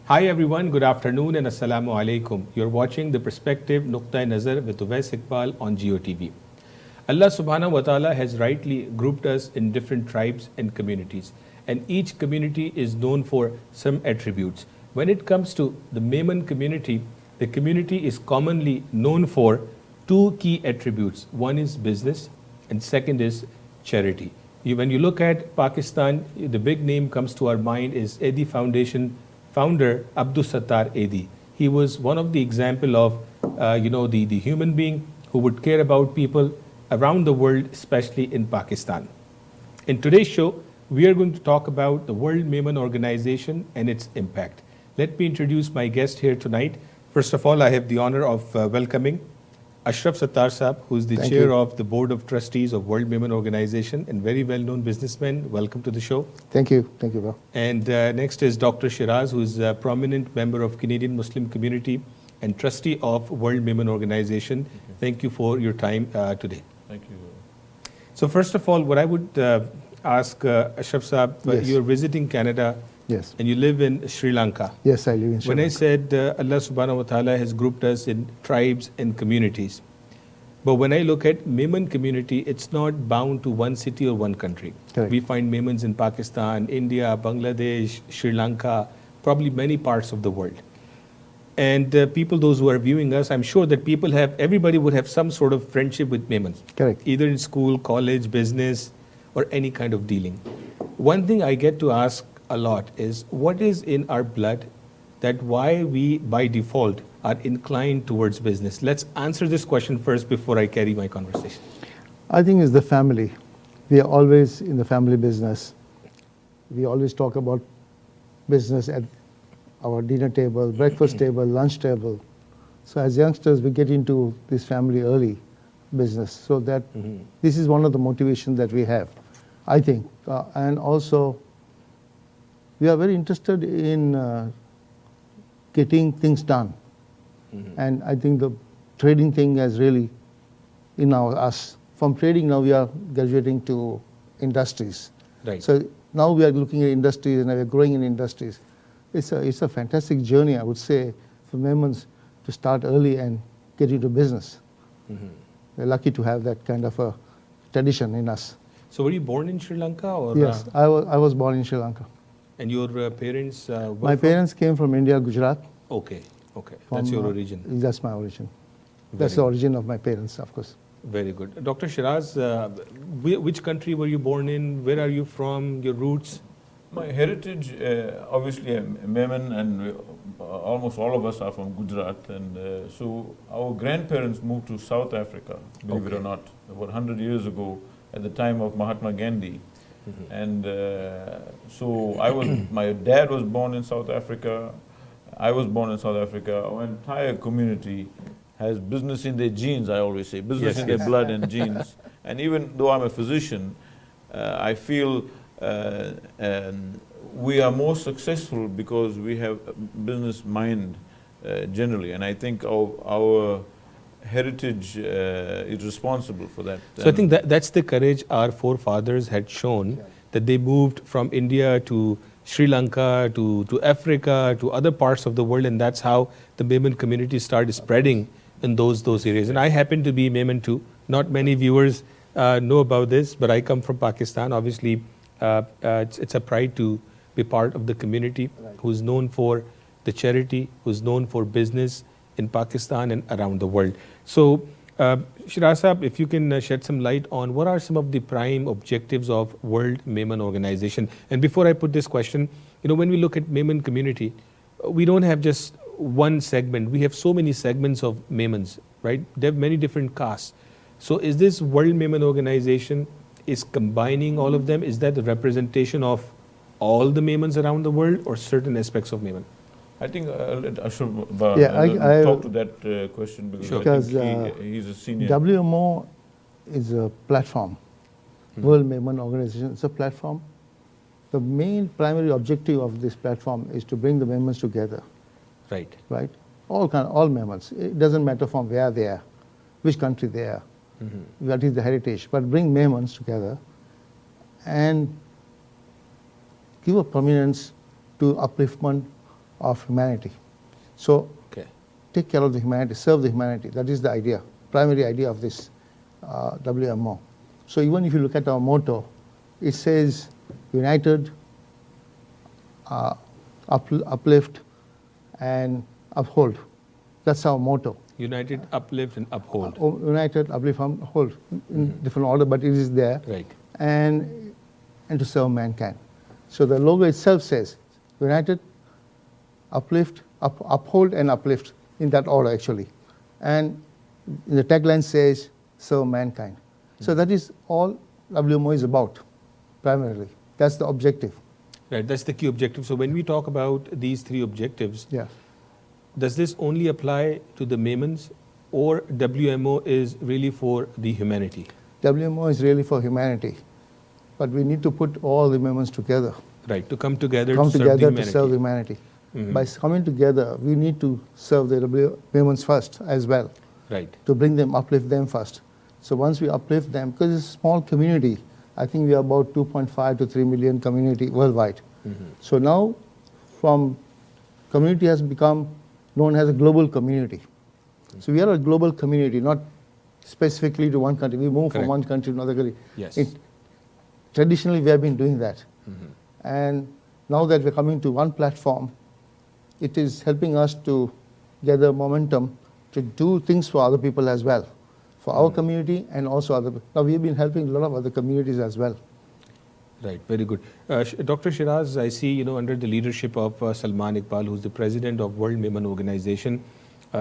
Hi everyone, good afternoon and assalamu alaikum. You're watching The Perspective نقطئہ with Ovais Iqbal on GEO TV. Allah subhanahu wa ta'ala has rightly grouped us in different tribes and communities, and each community is known for some attributes. When it comes to the Memon community, the community is commonly known for two key attributes. One is business and second is charity. When you look at Pakistan, the big name comes to our mind is EST Foundation founder Asht Sattar AD. He was one of the example of the human being who would care about people around the world, especially in Pakistan. In today's show, we are going to talk about the World Memon Organization and its impact. Let me introduce my guest here tonight. First of all, I have the honor of welcoming Ashraf Sattar Sahab, who is the chair of the board of trustees of World Memon Organization and very well-known businessman. Welcome to the show. Thank you, bro. And next is Dr. Shiraz, who is a prominent member of Canadian Muslim community and trustee of World Memon Organization. Thank you for your time today. Thank you. So first of all, what I would ask Ashraf Sahab, Yes. you're visiting Canada. Yes. And you live in Sri Lanka. Yes, I live in Sri When Lanka. I said Allah subhanahu wa ta'ala has grouped us in tribes and communities, but when I look at Memon community, it's not bound to one city or one country. Correct. We find Memons in Pakistan, India, Bangladesh, Sri Lanka, probably many parts of the world. And people, those who are viewing us, I'm sure that everybody would have some sort of friendship with Memons. Correct. Either in school, college, business, or any kind of dealing. One thing I get to ask a lot is, what is in our blood that why we by default are inclined towards business? Let's answer this question first before I carry my conversation. I think it's the family. We are always in the family business. We always talk about business at our dinner table, breakfast table, lunch table. So as youngsters, we get into this family early business. So that this is one of the motivations that we have, I think. And also, we are very interested in getting things done. And I think the trading thing has really, us. From trading now we are graduating to industries. Right. So now we are looking at industries and we are growing in industries. It's a fantastic journey, I would say, for Memons to start early and get into business. We're lucky to have that kind of a tradition in us. So were you born in Sri Lanka? Or, Yes, I was born in Sri Lanka. And your parents were My parents came from India, Gujarat. Okay. That's your origin. That's my origin. Very That's the origin of my parents, of course. Very good. Dr. Shiraz, which country were you born in? Where are you from? Your roots? My heritage, obviously, I'm Memon, and almost all of us are from Gujarat. And so our grandparents moved to South Africa, believe it or not, about 100 years ago, at the time of Mahatma Gandhi. And so my dad was born in South Africa. I was born in South Africa. Our entire community has business in their genes, I always say, business in their blood and genes. And even though I'm a physician, I feel we are more successful because we have a business mind generally. And I think our heritage is responsible for that. So I think that's the courage our forefathers had shown, that they moved from India to Sri Lanka, to Africa, to other parts of the world, and that's how the Memon community started spreading in those areas. And I happen to be Memon too. Not many viewers know about this, but I come from Pakistan. Obviously, it's a pride to be part of the community who's known for the charity, who's known for business in Pakistan and around the world. So, Shiraz Sahab, if you can shed some light on what are some of the prime objectives of World Memon Organization. And before I put this question, when we look at Memon community, we don't have just one segment. We have so many segments of Memons, right? They have many different castes. So is this World Memon Organization is combining all of them? Is that the representation of all the Memons around the world or certain aspects of Memon? I think let Ashraf talk to that question because I think he's a senior. WMO is a platform. World Memon Organization is a platform. The main primary objective of this platform is to bring the Memons together. Right. All Memons. It doesn't matter from where they are, which country they are, what is the heritage, but bring Memons together and give a prominence to upliftment of humanity. So Okay. take care of the humanity, serve the humanity. That is the idea, primary idea of this WMO. So even if you look at our motto, it says united, uplift, and uphold. That's our motto. United, uplift, and uphold. United, uplift, uphold, in different order, but it is there. Right. And to serve mankind. So the logo itself says united, uplift, uphold, and uplift, in that order actually. And the tagline says serve mankind. So that is all WMO is about, primarily. That's the objective. Right, that's the key objective. So when we talk about these three objectives, Yeah. does this only apply to the Memons, or WMO is really for the humanity? WMO is really for humanity. But we need to put all the members together. Right, to come together Come to serve the together to humanity. serve humanity. Mhm. By coming together, we need to serve the members first as well, Right. to bring them, uplift them first. So once we uplift them, because it's a small community, I think we are about 2.5 to 3 million community worldwide. So now, from community has become known as a global community. So we are a global community, not specifically to one country. We move Correct. from one country to another country. Yes. Traditionally, we have been doing that. And now that we're coming to one platform, it is helping us to gather momentum to do things for other people as well, for our community and also other. Now we've been helping a lot of other communities as well. Right, very good. Dr. Shiraz, I see, under the leadership of Salman Iqbal, who's the president of World Memon Organization,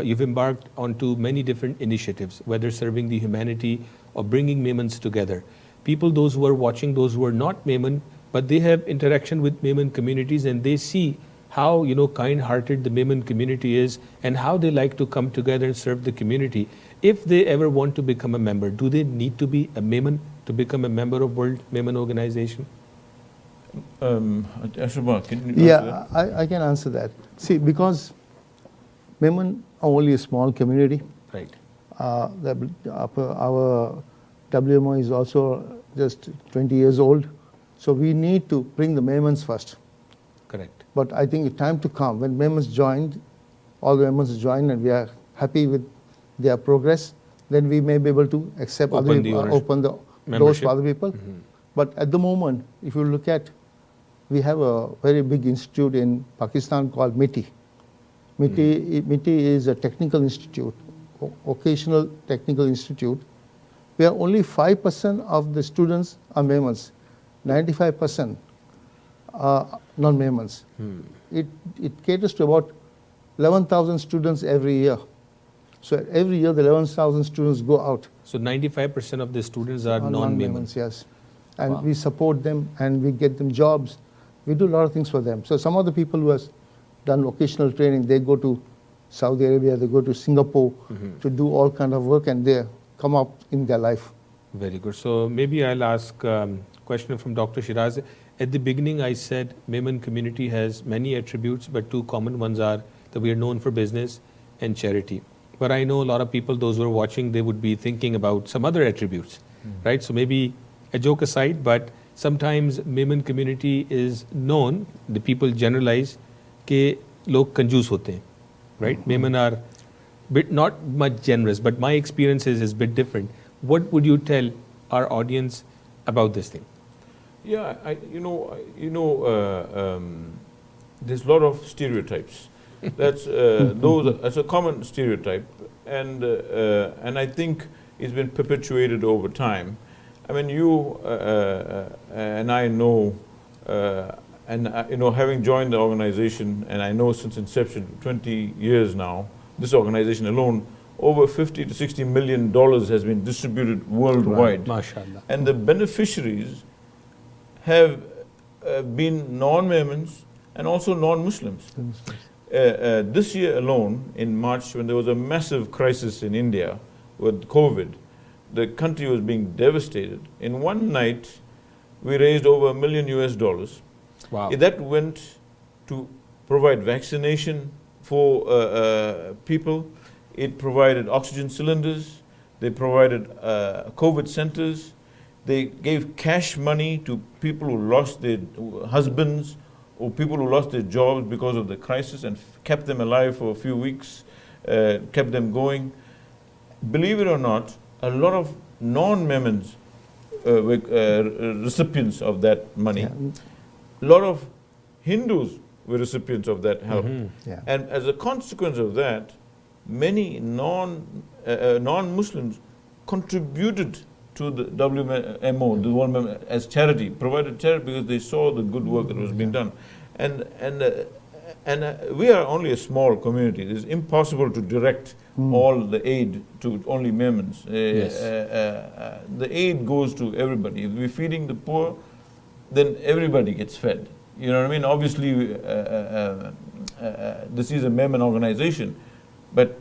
you've embarked onto many different initiatives, whether serving the humanity or bringing Memons together. People, those who are watching, those who are not Memon, but they have interaction with Memon communities, and they see how, kind-hearted the Memon community is and how they like to come together and serve the community. If they ever want to become a member, do they need to be a Memon to become a member of World Memon Organization? Ashraf, can you answer Yeah, that? I can answer that. See, because Memon are only a small community. Right. Our WMO is also just 20 years old. So we need to bring the Memons first. Correct. But I think it's time to come. When Memons joined, all the Memons joined, and we are happy with their progress, then we may be able to accept Open other the people, ownership. open the doors Membership. for other people. But at the moment, if you look at, we have a very big institute in Pakistan called MITI. MITI is a technical institute, occasional technical institute, where only 5% of the students are Memons. 95% are non-Memons. It caters to about 11,000 students every year. So every year, the 11,000 students go out. So 95% of the students are Non-Memons, non-Memons. yes. And Wow. we support them and we get them jobs. We do a lot of things for them. So some of the people who have done vocational training, they go to Saudi Arabia, they go to Singapore to do all kind of work, and they come up in their life. Very good. So maybe I'll ask question from Dr. Shiraz. At the beginning, I said Memon community has many attributes, but two common ones are that we are known for business and charity. But I know a lot of people, those who are watching, they would be thinking about some other attributes, right? So maybe a joke aside, but sometimes Memon community is known, the people generalize, कि लोग कंजूस होते हैं, right? Memon are bit not much generous, but my experience is bit different. What would you tell our audience about this thing? Yeah, there's a lot of stereotypes. That's that's a common stereotype, and I think it's been perpetuated over time. I mean, you and I know, having joined the organization, and I know since inception, 20 years now, this organization alone, over $50 to $60 million has been distributed worldwide. MashaAllah. And the beneficiaries have been non-Memons and also non-Muslims. This year alone, in March, when there was a massive crisis in India with COVID, the country was being devastated. In one night, we raised over $1 million. Wow. That went to provide vaccination for people. It provided oxygen cylinders. They provided COVID centers. They gave cash money to people who lost their husbands or people who lost their jobs because of the crisis and kept them alive for a few weeks, kept them going. Believe it or not, a lot of non-Memons were recipients of that money. Yeah. A lot of Hindus were recipients of that help. Yeah. And as a consequence of that, many non-Muslims contributed to the WMO, the one as charity, provided charity because they saw the good work that was being done. And we are only a small community. It is impossible to direct all the aid to only Memons. The aid goes to everybody. If we're feeding the poor, then everybody gets fed. You know what I mean? Obviously, this is a Memon Organization, but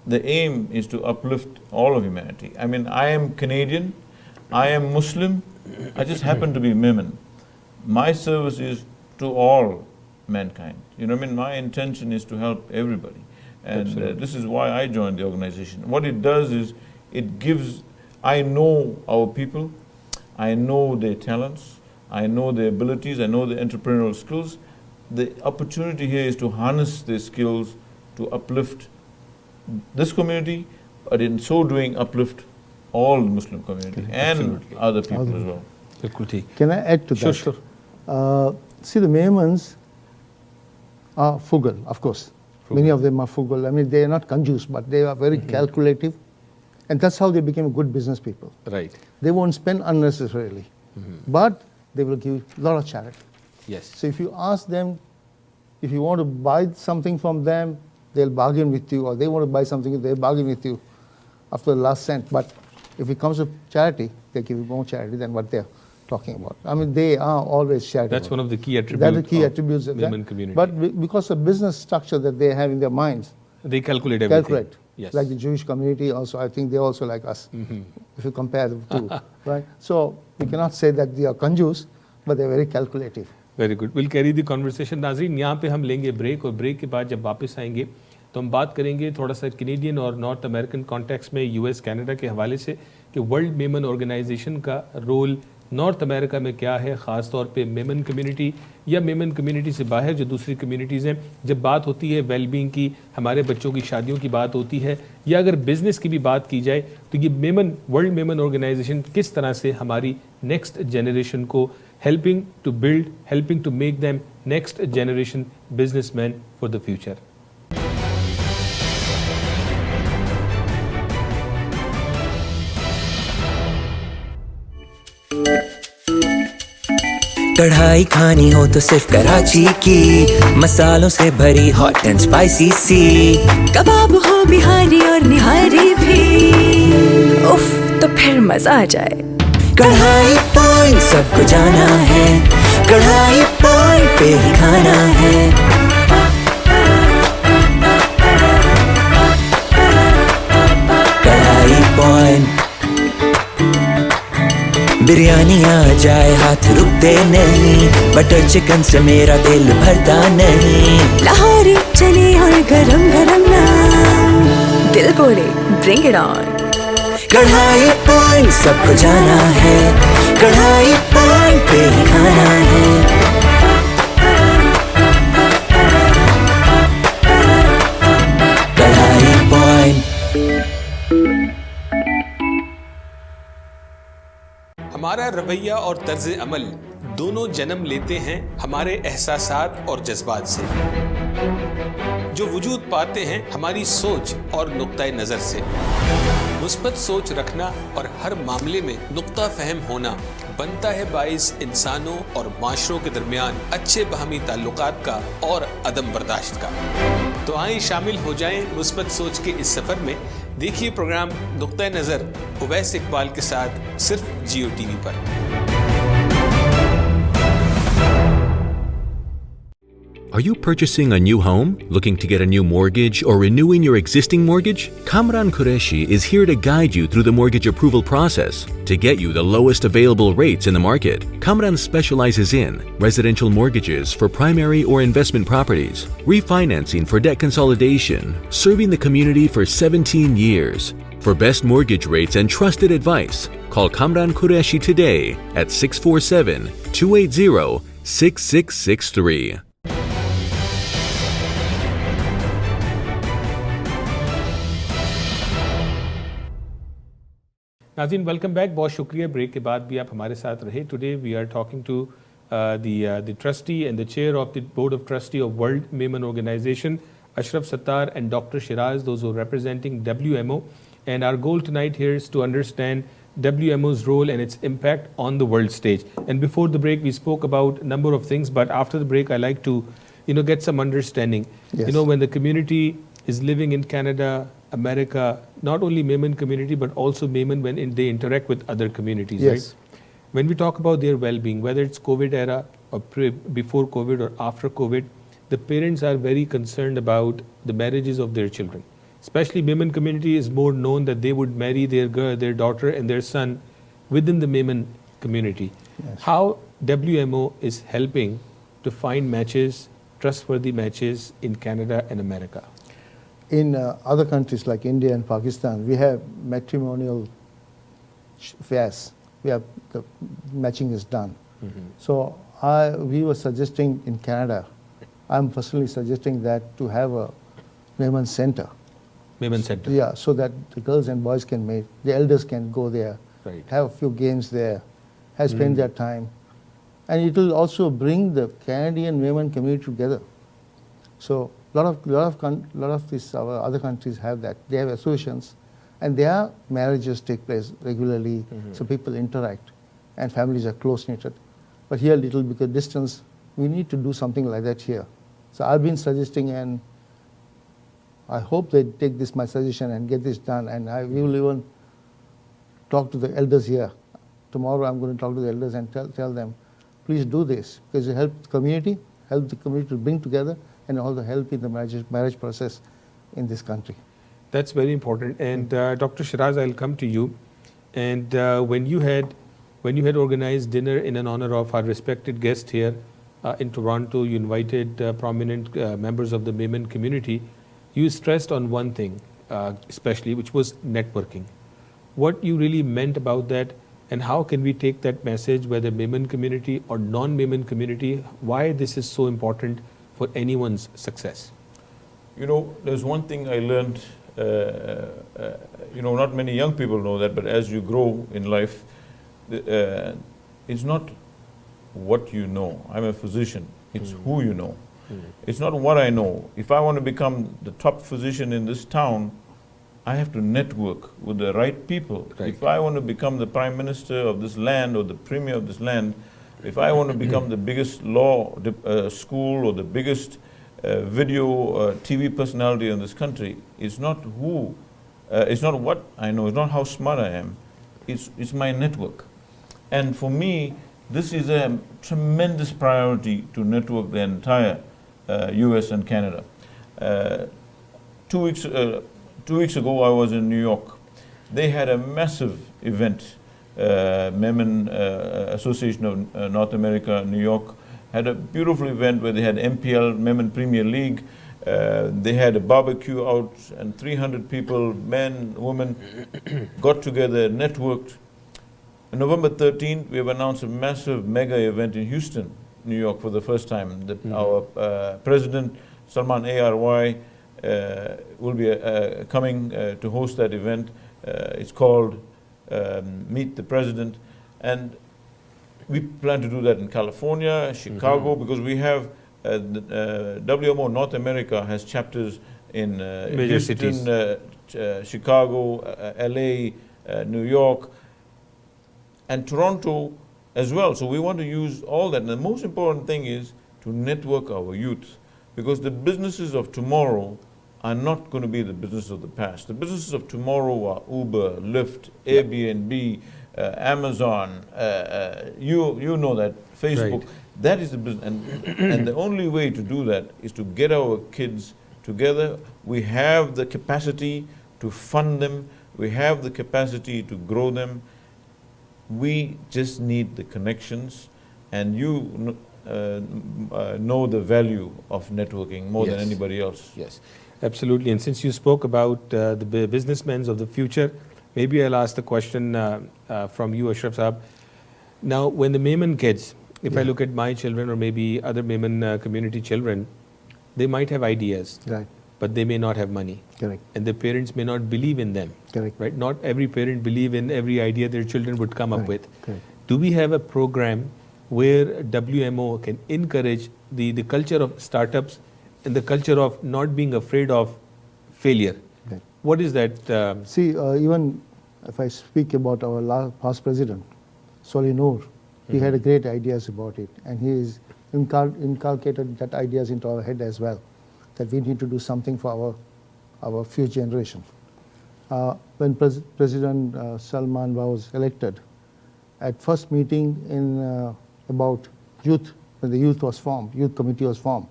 the aim is to uplift all of humanity. I mean, I am Canadian, I am Muslim, I just happen to be Memon. My service is to all mankind. You know what I mean? My intention is to help everybody. And this is why I joined the organization. What it does is, it gives, I know our people, I know their talents, I know their abilities, I know their entrepreneurial skills. The opportunity here is to harness their skills to uplift this community, but in so doing uplift all the Muslim community and other people as well. Can I add to that? Sure. See, the Memons are frugal, of course. Many of them are frugal. I mean, they are not conjuice, but they are very calculative. And that's how they became good business people. Right. They won't spend unnecessarily, but they will give a lot of charity. Yes. So if you ask them, if you want to buy something from them, they'll bargain with you, or they want to buy something, they'll bargain with you after the last cent. But if it comes to charity, they give you more charity than what they're talking about. I mean, they are always charitable. That's one of the key attributes. That's the key attributes of Memon that. community. But because of business structure that they have in their minds, they calculate everything. calculate. Yes. Like the Jewish community also, I think they're also like us, if you compare the two, right? So we cannot say that they are conjuice, but they're very calculative. Very good. We'll carry the conversation. नाज़रीन, यहाँ पे हम लेंगे break, और break के बाद जब वापस आएंगे तो हम बात करेंगे थोड़ा सा कैनेडियन और नॉर्थ अमेरिकन कॉन्टेक्स्ट में यूएस कनाडा के हवाले से कि वर्ल्ड मेमन ऑर्गेनाइजेशन का रोल नॉर्थ अमेरिका में क्या है, ख़ास तौर पे मेमन कम्युनिटी या मेमन कम्युनिटी से बाहर जो दूसरी कम्युनिटीज़ हैं. जब बात होती है वेलबींग की, हमारे बच्चों की शादियों की बात होती है, या अगर बिज़नेस की भी बात की जाए तो ये मेमन वर्ल्ड मेमन ऑर्गेनाइजेशन किस तरह से हमारी नेक्स्ट जनरेशन को helping to build, helping to make them next generation businessmen for the future. कढ़ाई खानी हो तो सिर्फ कराची की, मसालों से भरी हॉट एंड स्पाइसी सी, कबाब हो बिहारी और निहारी भी, उफ तो फिर मजा आ जाए. कढ़ाई पॉइंट सबको जाना है, कढ़ाई पॉइंट पे ही खाना है. कढ़ाई पॉइंट बिरयानी आ जाए हाथ रुकते नहीं, बटर चिकन से मेरा दिल भरता नहीं. लाहौरी चने और गरम गरम नान, दिल बोले ब्रिंग इट ऑन. कढ़ाई पॉइंट सबको जाना है, कढ़ाई पॉइंट पे ही खाना है. कढ़ाई पॉइंट. हमारा रवैया और तर्ज अमल दोनों जन्म लेते हैं हमारे एहसासात और जज्बात से, जो वजूद पाते हैं हमारी सोच और नुक्ता नज़र से. मुस्बत सोच रखना और हर मामले में नुक्ता फहम होना बनता है बाइस इंसानों और माशरों के दरमियान अच्छे बाहमी ताल्लुकात का और अदम बर्दाश्त का. तो आइए शामिल हो जाएं मुस्बत सोच के इस सफ़र में. देखिए प्रोग्राम नुक्तः नज़र ओवैस इकबाल के साथ सिर्फ GEO TV पर. Are you purchasing a new home, looking to get a new mortgage, or renewing your existing mortgage? Kamran Qureshi is here to guide you through the mortgage approval process to get you the lowest available rates in the market. Kamran specializes in residential mortgages for primary or investment properties, refinancing for debt consolidation, serving the community for 17 years. For best mortgage rates and trusted advice, call Kamran Qureshi today at 647-280 6663. ناظرین welcome back. بہت شکریہ break کے بعد بھی آپ ہمارے ساتھ رہے. Today we are talking to the trustee and the chair of the board of trustee of World Memon Organization, Ashraf Sattar and Dr. Shiraz, those who are representing WMO. And our goal tonight here is to understand WMO's role and its impact on the world stage. And before the break, we spoke about a number of things, but after the break, I like to, get some understanding. Yes. When the community is living in Canada, America, not only Memon community, but also Memon when they interact with other communities, Yes. right? When we talk about their well-being, whether it's COVID era or before COVID or after COVID, the parents are very concerned about the marriages of their children. Especially Memon community is more known that they would marry their daughter and their son within the Memon community. Yes. How WMO is helping to find matches, trustworthy matches in Canada and America? In other countries like India and Pakistan, we have matrimonial fairs. We have the matching is done. Mm-hmm. So we were suggesting in Canada, I'm personally suggesting that to have a Memon Center. Memon Center. Yeah, so that the girls and boys can meet, the elders can go there, Right. have a few games there, spend their time. And it will also bring the Canadian Memon community together. So lot of these our other countries have that. They have associations. And their marriages take place regularly, so people interact, and families are close-knitted. But here, little because distance, we need to do something like that here. So I've been suggesting, and I hope they take my suggestion and get this done. And we will even talk to the elders here. Tomorrow I'm going to talk to the elders and tell them, please do this, because it helps the community to bring together, and also help in the marriage process in this country. That's very important. And Dr. Shiraz, I'll come to you. And when you had organized dinner in honor of our respected guest here in Toronto, you invited prominent members of the Memon community. You stressed on one thing, especially, which was networking. What you really meant about that, and how can we take that message, whether Memon community or non-Memon community, why this is so important for anyone's success? There's one thing I learned. Not many young people know that, but as you grow in life, it's not what you know. I'm a physician. It's who you know. It's not what I know. If I want to become the top physician in this town, I have to network with the right people. Right. If I want to become the prime minister of this land or the premier of this land, if I want to become the biggest law school or the biggest video TV personality in this country, it's not it's not what I know, it's not how smart I am, it's my network. And for me, this is a tremendous priority to network the entire US and Canada. 2 weeks ago I was in New York. They had a massive event, Memon Association of North America, New York, had a beautiful event where they had MPL, Memon Premier League. They had a barbecue out, and 300 people, men, women, got together, networked. On November 13th, we have announced a massive mega event in Houston, New York, for the first time. Our president, Salman ARY, will be coming to host that event. It's called Meet the President. And we plan to do that in California, Chicago, because we have WMO North America has chapters in major Houston, cities, Chicago, LA, New York, and Toronto as well. So we want to use all that. And the most important thing is to network our youth, because the businesses of tomorrow are not going to be the business of the past. The businesses of tomorrow are Uber, Lyft, Airbnb, Amazon, you know that, Facebook. Right. That is the business. And the only way to do that is to get our kids together. We have the capacity to fund them. We have the capacity to grow them. We just need the connections, and you know the value of networking more than anybody else. Yes, absolutely. And since you spoke about the businessmen of the future, maybe I'll ask the question from you, Ashraf Saab. Now, when the Memon kids If I look at my children or maybe other Memon community children, they might have ideas, Right. but they may not have money. Correct. And their parents may not believe in them. Correct. Right? Not every parent believe in every idea their children would come up with. Correct. Do we have a program where WMO can encourage the culture of startups and the culture of not being afraid of failure? Right. What is that? See, even if I speak about our past president, Noor, he had a great ideas about it, and he is inculcated that ideas into our head as well, that we need to do something for our future generation. When President Salman was elected, at first meeting in about youth, when the youth committee was formed,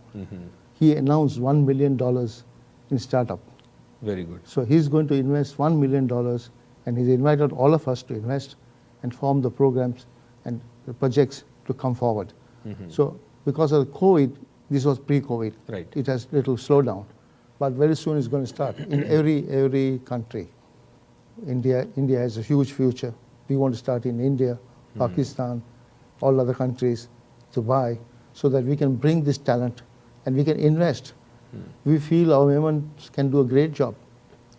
he announced $1 million in startup. Very good. So he's going to invest $1 million, and he's invited all of us to invest and form the programs and the projects to come forward. So because of the COVID, this was pre-COVID. Right. It has little slowed down, but very soon it's going to start in every country. India has a huge future. We want to start in India, Pakistan, all other countries, Dubai, so that we can bring this talent and we can invest. We feel our Memon can do a great job,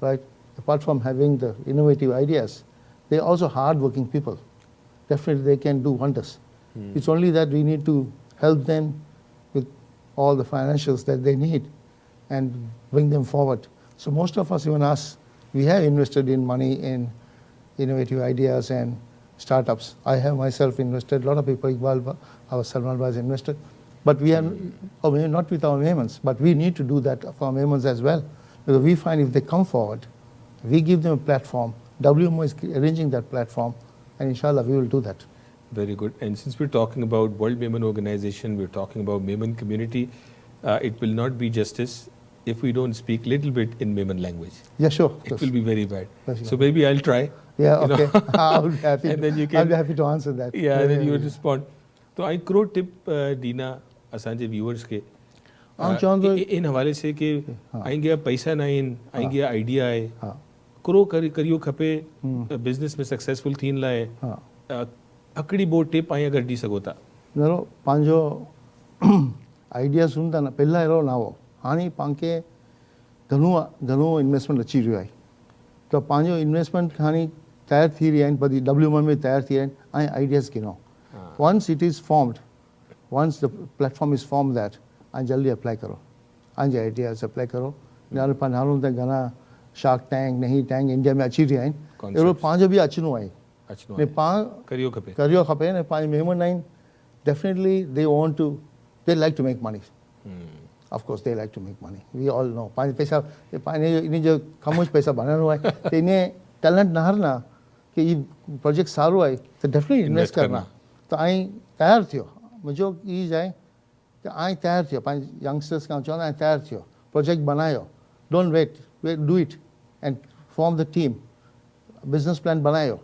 right? Apart from having the innovative ideas, they're also hard-working people. Definitely they can do wonders. It's only that we need to help them with all the financials that they need and bring them forward. So most of us, even us, we have invested in money in innovative ideas and startups. I have myself invested, a lot of people, Iqbal, our Salman has invested. But we are not with our Memons, but we need to do that for our Memons as well. Because we find if they come forward, we give them a platform. WMO is arranging that platform, and inshallah we will do that. Very good. And since we're talking about World Memon Organization, we're talking about Memon community, it will not be justice if we don't speak little bit in Memon language. Yeah, sure. It will be very bad. Yes, So maybe I'll try. Yeah, okay. I'll be happy. And then you I'll be happy to answer that. Yeah, and then you will respond. तो आई करो tip दीना असांजे viewers के इन हवाले से कि आएंगे पैसा ना इन आएंगे आइडिया आहे करो करियो खपे बिजनेस में सक्सेसफुल थीन लाइ हिकिड़ी ॿ टिप आई अगरि ॾी सघो था न पंहिंजो आइडियाज़ हूंदा न पहिला अहिड़ो न हो हाणे पाण खे घणो इन्वेस्टमेंट अची वियो आहे त पंहिंजो इन्वेस्टमेंट हाणे तयारु थी रहिया आहिनि बदी WMO में तयारु थी रहिया आहिनि ऐं आइडियाज़ गिनो once it is formed, once the platform is formed that, and jaldi apply karo. And ideas apply karo. Naru panhalu ta gana Shark Tank, nahi Tank India mein achi rahi hain. Ero panjo bhi achno hai. Ne pan kariyo khape ne pan Memon 9 definitely they like to make money. Of course they like to make money. We all know. Pan paisa ini jo kamuj paisa banano hai. Te ine talent na harna कि ये project सारो आहे त definitely invest करना त आई तयारु थियो मुंहिंजो ई आहे कि आई तयारु थियो पंहिंजे यंगस्टर्स खां चवंदा आहिनि तयारु थियो प्रोजेक्ट बनायो don't wait do it and form the team business plan बनायो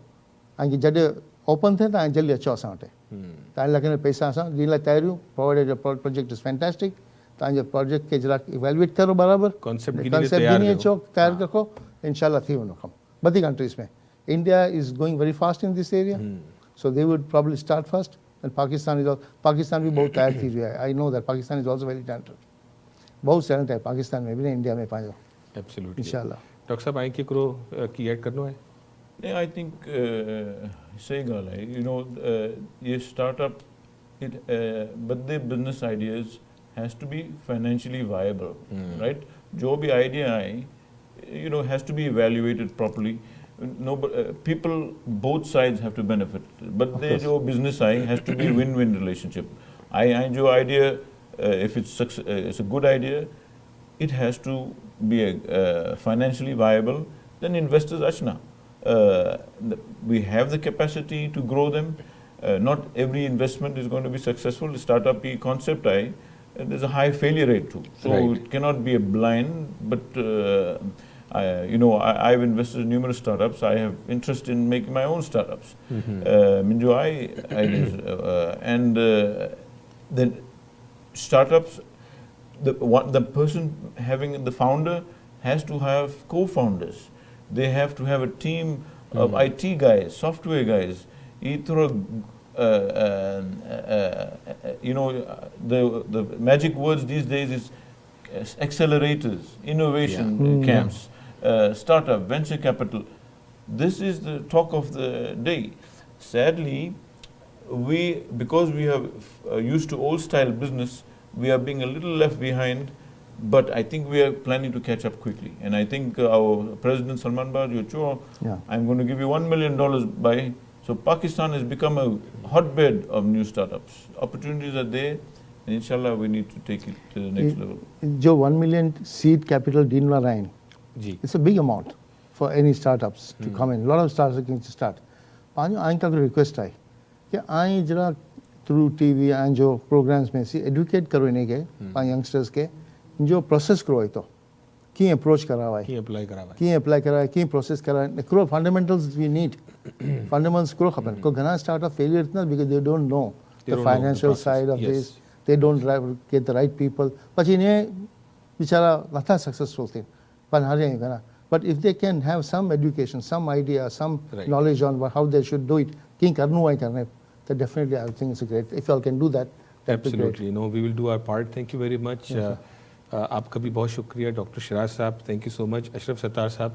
ऐं जॾहिं ओपन थिए त ऐं जल्दी अचो असां वटि तव्हांजे लॻे में पैसा असां ॾियण लाइ तयारियूं प्रोवाइडेड प्रोजेक्ट इज़ फैंटास्टिक तव्हांजे प्रोजेक्ट खे जरा इवेल्युएट करो बराबरि कॉन्सेप्ट गिनी अचो तयारु रखो इनशाला थी वञो कमु बधी कंट्रीज़ में India is going very fast in this area, so they would probably start first. And Pakistan भी बहुत तैयार थी रही है. I know that Pakistan is also very talented. बहुत talent है पाकिस्तान में भी ना इंडिया में पायो. Absolutely. इंशाल्लाह. डॉक्टर साहब आएं करो की ऐड करना है. Yeah, I think सही गाल है. You know, ये startup, but the business ideas has to be financially viable, right? जो भी idea आए, you know, has to be evaluated properly. No, people, both sides have to benefit. But the business side has to be a win-win relationship. Your idea, if it's a good idea, it has to be financially viable. Then investors ashna. We have the capacity to grow them. Not every investment is going to be successful. The startup concept, there's a high failure rate too. So it cannot be a blind, but I've invested in numerous startups. I have interest in making my own startups. And then startups, the person having the founder has to have co-founders. They have to have a team of IT guys, software guys. the magic words these days is accelerators, innovation camps, startup, venture capital. This is the talk of the day. Sadly, because we have used to old style business, we are being a little left behind, but I think we are planning to catch up quickly. And I think our President Salman Bhai, I'm going to give you $1 million by. So Pakistan has become a hotbed of new startups. Opportunities are there, and inshallah we need to take it to the next level. जो 1 million seed capital deenla rain, it's a big amount for any startups to come in. A lot of startups are going to start. पांचों आइन का request है कि आइन जरा through TV आइन जो programs में से educate करो इन्हें के पांच youngsters के जो process करो है तो की approach करा हुआ है की apply करा है की process करा है करो fundamentals we need fundamentals करो खबर को घना startup failure इतना because they don't know the financial side of this, they don't get the right people, but इन्हें बिचारा लता successful thing पर हर जगह घना. But if they can have some education, some idea, some knowledge on how they should do it, then definitely I think it's a great. If you all can do that, absolutely. No, we will do our part. Thank you very much. आपका भी बहुत शुक्रिया, Dr. Shiraz साहब. Thank you so much. Ashraf Sattar साहब,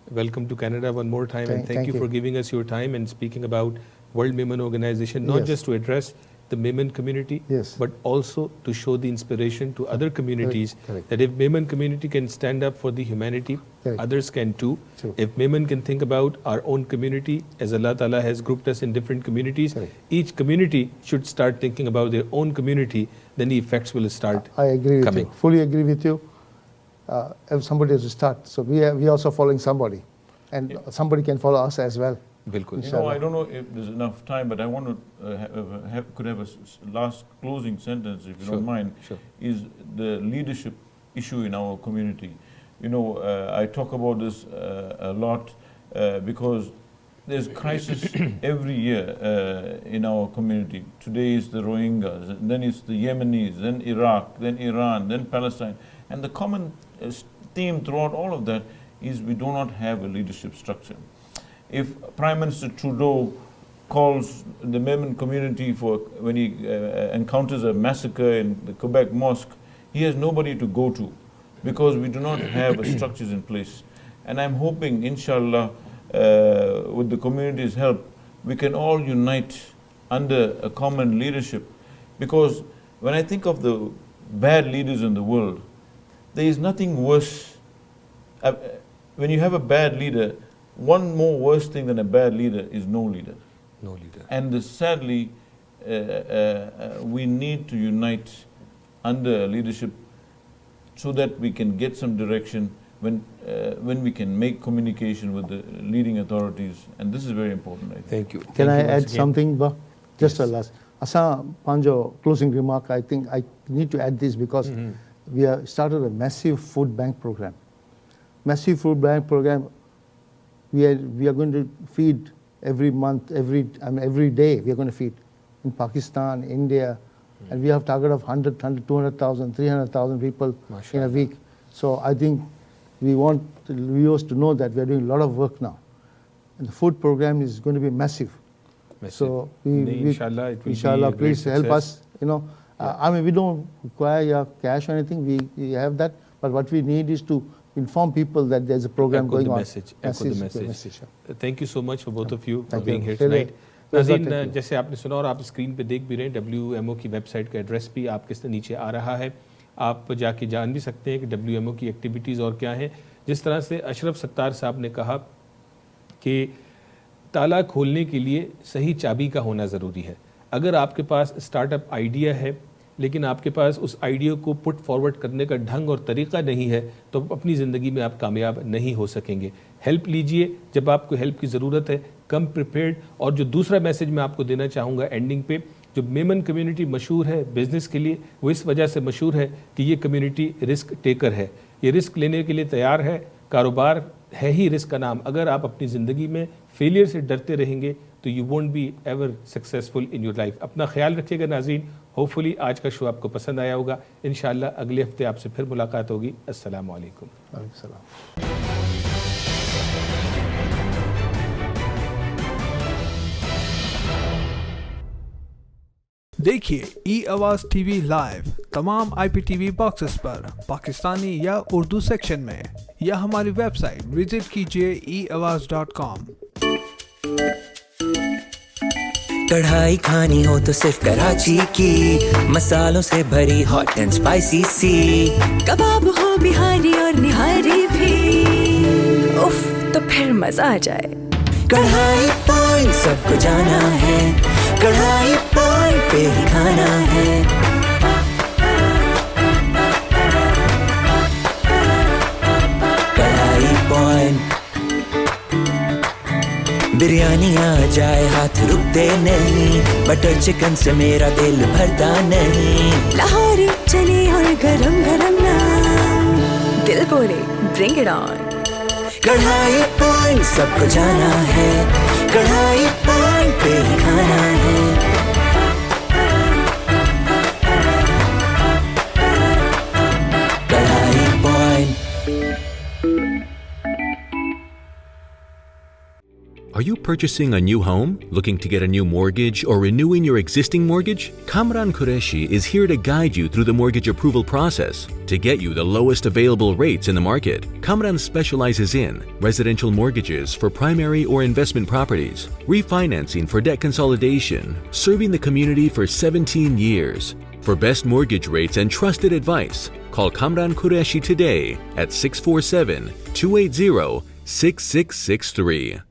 welcome to Canada one more time, and thank you for giving us your time and speaking about World Memon Organization, not just to address the Memon community, but also to show the inspiration to other communities that if Memon community can stand up for the humanity, others can too. If Memon can think about our own community, as Allah Ta'ala has grouped us in different communities, each community should start thinking about their own community, then the effects will start I agree with coming. You. Fully agree with you. If somebody has to start, so we are also following somebody, and somebody can follow us as well. No, I don't know if there's enough time, but I want to could have a last closing sentence, if you don't mind, is the leadership issue in our community. I talk about this a lot because there's crisis every year in our community. Today is the Rohingyas, then it's the Yemenis, then Iraq, then Iran, then Palestine. And the common theme throughout all of that is we do not have a leadership structure. If Prime Minister Trudeau calls the Memon community for when he encounters a massacre in the Quebec mosque, he has nobody to go to because we do not have structures in place. And I'm hoping, inshallah, with the community's help, we can all unite under a common leadership. Because when I think of the bad leaders in the world, there is nothing worse. When you have a bad leader, one more worse thing than a bad leader is no leader. No leader. And sadly, we need to unite under leadership so that we can get some direction when we can make communication with the leading authorities. And this is very important, I think. Thank you. Can I add something, Ba? Just a last. Asa Panjo closing remark, I think I need to add this because we have started a massive food bank program. Massive food bank program. We are going to feed every month, every day we are going to feed in Pakistan, India, and we have target of 100, 200,000, 300,000 people in a week. So I think we want the viewers to know that we are doing a lot of work now. And the food program is going to be massive. So inshallah, please help us. I mean, we don't require cash or anything. We have that, but what we need is to inform people that there's a program going on. Echo the message. Thank you so much for both of you for being here tonight. नाज़रीन, जैसे आपने सुना और आप screen पे देख भी रहे हैं, WMO की वेबसाइट का एड्रेस भी आपके नीचे आ रहा है. आप जाके जान भी सकते हैं कि WMO की एक्टिविटीज़ और क्या हैं. जिस तरह से अशरफ सत्तार साहब ने कहा कि ताला खोलने के लिए सही चाबी का होना ज़रूरी है. अगर आपके पास स्टार्टअप आइडिया है लेकिन आपके पास उस आइडिया को पुट फॉरवर्ड करने का ढंग और तरीक़ा नहीं है तो अपनी ज़िंदगी में आप कामयाब नहीं हो सकेंगे. हेल्प लीजिए जब आपको हेल्प की ज़रूरत है, कम प्रिपेयर्ड. और जो दूसरा मैसेज मैं आपको देना चाहूँगा एंडिंग पे, जो मेमन कम्युनिटी मशहूर है बिज़नेस के लिए, वो इस वजह से मशहूर है कि ये कम्युनिटी रिस्क टेकर है. ये रिस्क लेने के लिए तैयार है. कारोबार है ही रिस्क का नाम. अगर आप अपनी ज़िंदगी में फेलियर से डरते रहेंगे तो you won't be ever successful in your life. अपना ख्याल रखिएगा नाज़रीन. होपफुली आज का शो आपको पसंद आया होगा. इंशाल्लाह अगले हफ्ते आपसे फिर मुलाकात होगी. अस्सलाम वालेकुम. देखिए ई-आवाज़ टीवी लाइव तमाम IPTV बॉक्सेस पर पाकिस्तानी या उर्दू सेक्शन में, या हमारी वेबसाइट विजिट कीजिए eawaz.com। कढ़ाई खानी हो तो सिर्फ कराची की, मसालों से भरी हॉट एंड स्पाइसी सी, कबाब हो बिहारी और निहारी भी, उफ तो फिर मजा आ जाए। कढ़ाई पॉइंट सबको जाना है, कढ़ाई पॉइंट पे ही खाना है। कढ़ाई पॉइंट बिरयानी आ जाए हाथ रुकते नहीं, बटर चिकन से मेरा दिल भरता नहीं, लाहौरी चने और गरम गरम नान, दिल बोले ब्रिंग इट ऑन। कढ़ाई पॉइंट सबको जाना है, कढ़ाई पॉइंट पे ही खाना है। कढ़ाई point. Are you purchasing a new home, looking to get a new mortgage, or renewing your existing mortgage? Kamran Qureshi is here to guide you through the mortgage approval process to get you the lowest available rates in the market. Kamran specializes in residential mortgages for primary or investment properties, refinancing for debt consolidation, serving the community for 17 years. For best mortgage rates and trusted advice, call Kamran Qureshi today at 647-280-6663.